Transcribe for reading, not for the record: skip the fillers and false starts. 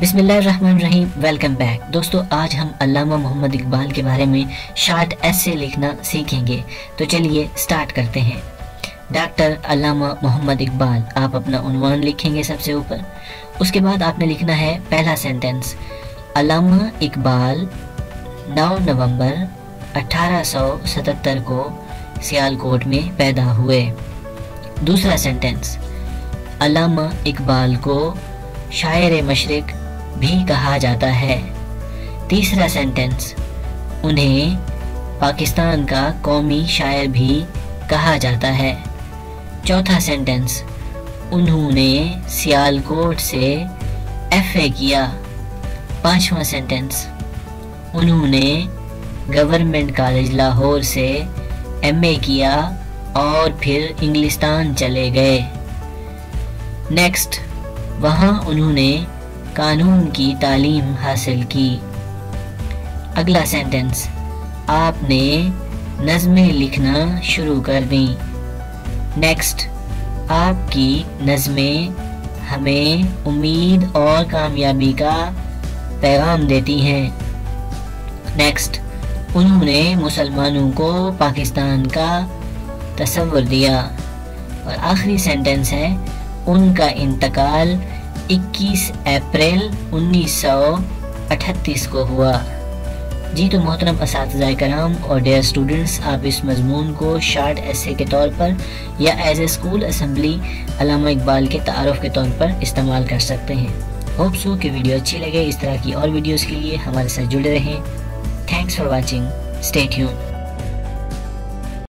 बिस्मिल्लाहिर्रहमानिर्रहीम। Welcome back दोस्तों। आज हम अल्लामा मोहम्मद इकबाल के बारे में शॉर्ट एसे लिखना सीखेंगे। तो चलिए स्टार्ट करते हैं। डॉक्टर अल्लामा मोहम्मद इकबाल, आप अपना उन्वान लिखेंगे सबसे ऊपर। उसके बाद आपने लिखना है पहला सेंटेंस, अल्लामा इकबाल 9 नवंबर 1877 को सियालकोट में पैदा हुए। दूसरा सेंटेंस, अल्लामा इकबाल को शायर मशरिक भी कहा जाता है। तीसरा सेंटेंस, उन्हें पाकिस्तान का कौमी शायर भी कहा जाता है। चौथा सेंटेंस, उन्होंने सियालकोट से एफए किया। पांचवा सेंटेंस, उन्होंने गवर्नमेंट कॉलेज लाहौर से एमए किया और फिर इंग्लिस्तान चले गए। नेक्स्ट, वहाँ उन्होंने कानून की तालीम हासिल की। अगला सेंटेंस, आपने नज़में लिखना शुरू कर दी। नेक्स्ट, आपकी नज़में हमें उम्मीद और कामयाबी का पैगाम देती हैं। नेक्स्ट, उन्होंने मुसलमानों को पाकिस्तान का तस्वुर दिया। और आखिरी सेंटेंस है, उनका इंतकाल 21 अप्रैल 1938 को हुआ। जी तो मोहतरम असातिज़ाए कराम और डियर स्टूडेंट्स, आप इस मजमून को शॉर्ट एसे के तौर पर या एज ए स्कूल असेंबली अल्लामा इकबाल के तारुफ के तौर पर इस्तेमाल कर सकते हैं। होप सो कि वीडियो अच्छी लगे। इस तरह की और वीडियोज़ के लिए हमारे साथ जुड़े रहें। Thanks for watching. Stay tuned.